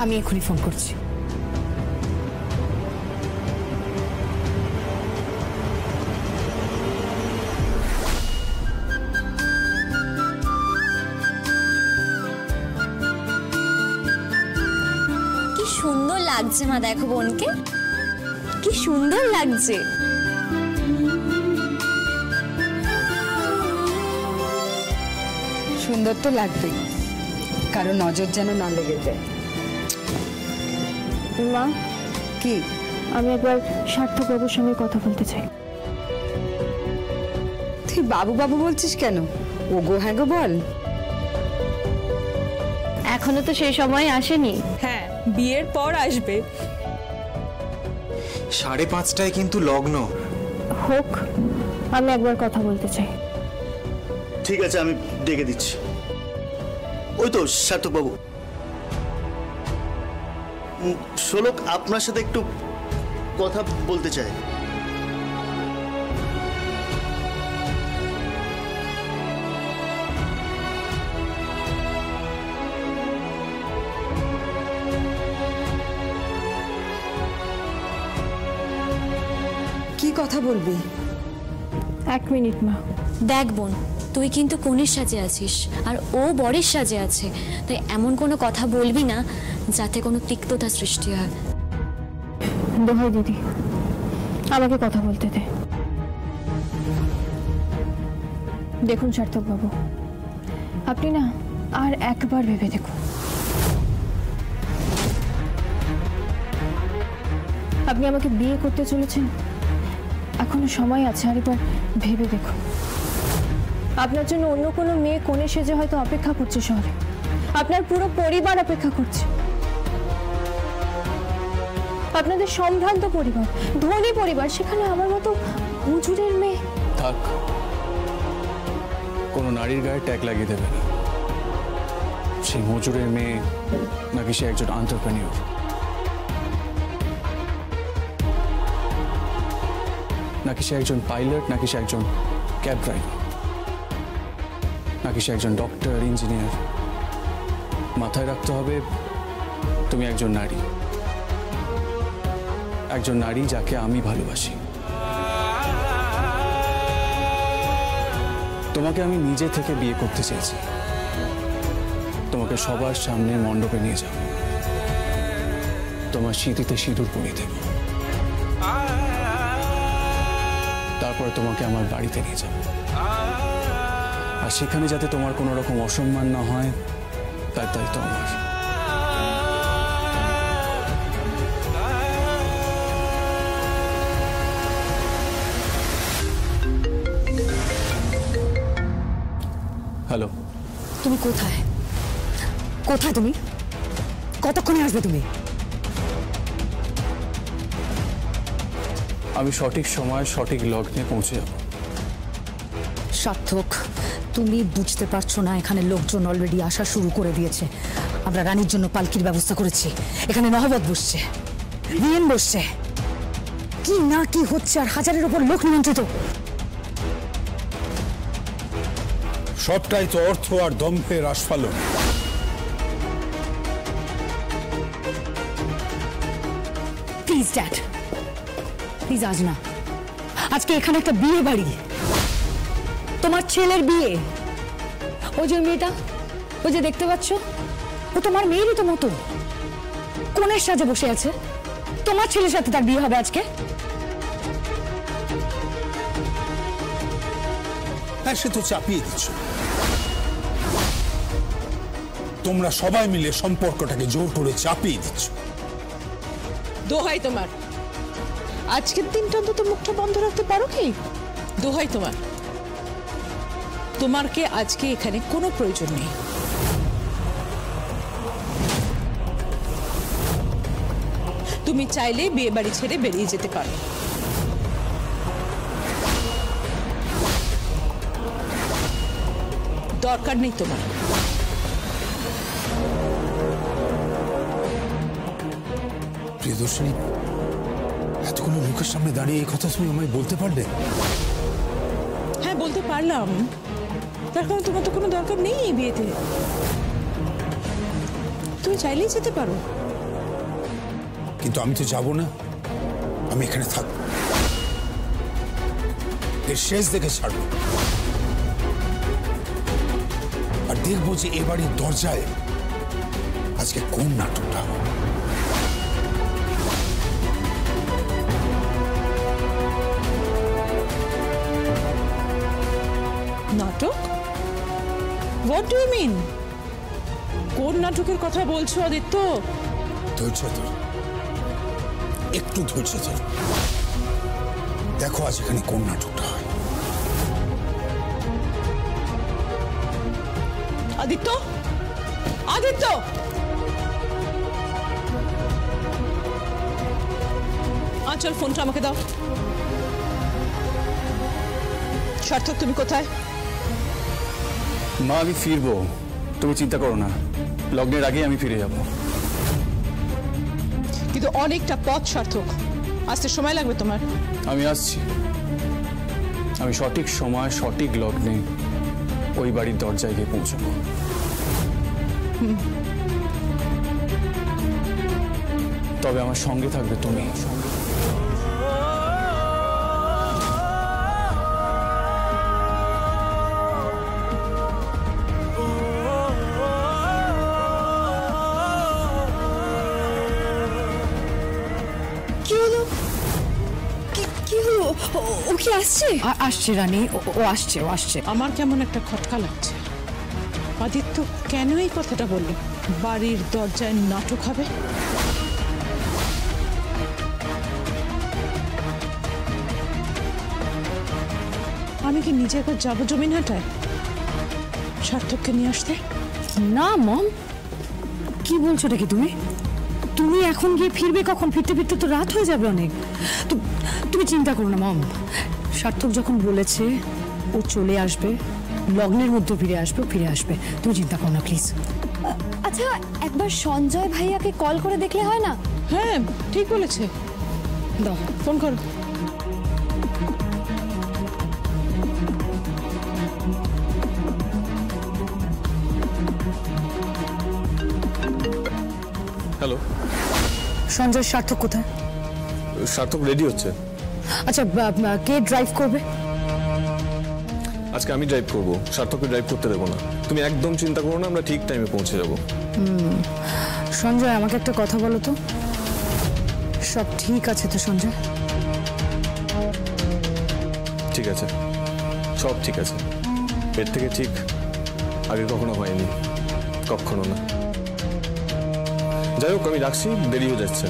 আমি এখনই ফোন করছি। কি সুন্দর লাগছে মা, দেখো বোনকে কি সুন্দর লাগছে। সুন্দর তো লাগবেই, কারো নজর যেন না লেগে যায়। মা, কি? আমি একবার সার্থক বাবুর সঙ্গে কথা বলতে চাই। তুই বাবু বাবু বলছিস কেন? ও গো হ্যাঁ গো বল। এখনো তো সেই সময় আসেনি। হ্যাঁ, বিয়ের পর আসবে। 5:30টায় কিন্তু লগ্ন। হোক, আমি একবার কথা বলতে চাই। ঠিক আছে, আমি ডেকে দিচ্ছি। ওই তো সার্থক বাবু। শোলক আপনার সাথে একটু কথা বলতে চাই। কি কথা বলবি? 1 মিনিট মা। দেখ বোন, তুই কিন্তু কনের সাজে আছিস আর ও বরের সাজে আছে, তাই এমন কোনো কথা বলবি না যাতে কোনো তিক্ততা সৃষ্টি হয়। দোহাই দিদি, আমাকে কথা বলতে দে। দেখুন সার্থক বাবু, আপনি না আর একবার ভেবে দেখুন। আপনি আমাকে বিয়ে করতে চলেছেন, এখনো সময় আছে, আর একবার ভেবে দেখুন। আপনার জন্য অন্য কোনো মেয়ে কোণে সেজে হয়তো অপেক্ষা করছে শহরে, আপনার পুরো পরিবার অপেক্ষা করছে। আপনাদের সম্ভ্রান্ত পরিবার, ধনী পরিবার, সেখানে আমার মতো মজুরের মেয়ে। থাক, কোনো নারীর গায়ে ট্যাগ লাগিয়ে দেবে না। সেই মজুরের মেয়ে নাকি সে একজন এন্টারপ্রেনিউর, নাকি সে একজন পাইলট, নাকি সে একজন ক্যাব ড্রাইভার, নাকি সে একজন ডক্টর, ইঞ্জিনিয়ার। মাথায় রাখতে হবে তুমি একজন নারী, একজন নারী যাকে আমি ভালোবাসি। তোমাকে আমি নিজে থেকে বিয়ে করতে চেয়েছি। তোমাকে সবার সামনে মণ্ডপে নিয়ে যাব, তোমার সিঁথিতে সিঁদুর পরিয়ে দেব, তারপর তোমাকে আমার বাড়িতে নিয়ে যাব। আর সেখানে যাতে তোমার কোনো রকম অসম্মান না হয় তার দায়িত্ব আমার। হ্যালো, তুমি কোথায়? কোথায় তুমি? কতক্ষণে আসবে তুমি? আমি সঠিক সময় সঠিক লগ্নে পৌঁছে যাব। সার্থক, তুমি বুঝতে পারছো না, এখানে লোকজন অলরেডি আসা শুরু করে দিয়েছে। আমরা রানীর জন্য পালকির ব্যবস্থা করেছি। এখানে নহবত বসছে, রিয়েন বসছে, কি না কি হচ্ছে, আর হাজারের উপর লোক নিমন্ত্রিত। সবটাই তো অর্থ আর দম্ভের আস্ফালন। প্লিজ ড্যাড, প্লিজ আজ না। আজকে এখানে একটা বিয়ে বাড়ি, তোমার ছেলের বিয়ে। ওই যে মেয়েটা, ওই যে দেখতে পাচ্ছ, ও তোমার মেয়েরই তো মতো, কোণের সাজে বসে আছে। তোমার ছেলের সাথে তার বিয়ে হবে আজকে। হ্যাঁ, সে তো চাপিয়ে দিচ্ছ। তোমরা সবাই মিলে সম্পর্কটাকে জোর করে চাপিয়ে দিচ্ছ। দোহাই তোমার, আজকের দিনটা অন্তত মুখটা বন্ধ রাখতে পারো কি? দোহাই তোমার, তোমার কে আজকে এখানে কোনো প্রয়োজন নেই। তুমি চাইলে বিয়ে বাড়ি ছেড়ে বেরিয়ে যেতে পারো। দরকার নেই তোমার। প্রিয়দর্শিনী, এতগুলো লোকের সামনে দাঁড়িয়ে এই কথা তুমি আমায় বলতে পারলে? হ্যাঁ, বলতে পারলাম। তার কারণ তোমার তো কোনো দরকার নেই এই বিয়েতে। তুমি চাইলেই যেতে পারো। কিন্তু আমি তো যাব না, আমি এখানে থাকবো, এর শেষ দেখে ছাড়বো। আর দেখবো যে এ বাড়ির দরজায় আজকে কোন নাটকটা হবে। নাটক? What do you mean? কোন নাটকের কথা বলছো আদিত্য? ধৈর্য ধর, একটু ধৈর্য ধর, দেখো আজ এখানে কোন নাটকটা হয়। আদিত্য, আদিত্য, আঁচল ফোনটা আমাকে দাও। সার্থক তুমি কোথায়? মা আমি ফিরবো, তুমি চিন্তা করো না, লগ্নের আগেই আমি ফিরে যাব। কিন্তু অনেকটা পথ সার্থক, আসতে সময় লাগবে তোমার। আমি আসছি, আমি সঠিক সময় সঠিক লগ্নে ওই বাড়ির দরজায় গিয়ে পৌঁছবো। তবে আমার সঙ্গে থাকবে তুমি। কি হলো? কি হলো? ও কি আসছে? আসছে রানী, ও আসছে, ও আসছে। আমার কেমন একটা খটকা লাগছে। আদিত্য কেন এই কথাটা বলল? বাড়ির দরজায় নাটক হবে? আমি কি নিজে একবার যাবো জমিন হাটায় সার্থককে নিয়ে আসতে? না মম, কি বলছো নাকি তুমি? তুমি এখন গিয়ে ফিরবে কখন? ফিরতে ফিরতে তো রাত হয়ে যাবে অনেক। তুমি চিন্তা করো না মম, সার্থক যখন বলেছে ও চলে আসবে, লগ্নের মধ্যে ফিরে আসবে, ফিরে আসবে, তুমি চিন্তা করো না প্লিজ। আচ্ছা একবার সঞ্জয় ভাইয়াকে কল করে দেখলে হয় না? হ্যাঁ ঠিক বলেছে, দাও ফোন করো। হ্যালো, সঞ্জয়, সার্থক কোথায়? সার্থক রেডি হচ্ছে। আচ্ছা কে ড্রাইভ করবে? আজকে আমি ড্রাইভ করব, সার্থককে ড্রাইভ করতে দেবো না। তুমি একদম চিন্তা করো না, আমরা ঠিক টাইমে পৌঁছে যাব। সঞ্জয় আমাকে একটা কথা বলো তো, সব ঠিক আছে তো সঞ্জয়? ঠিক আছে, সব ঠিক আছে, এর থেকে ঠিক আগে কখনো হয়নি, কখনো না। যাই হোক আমি রাখছি, দেরি হয়ে যাচ্ছে।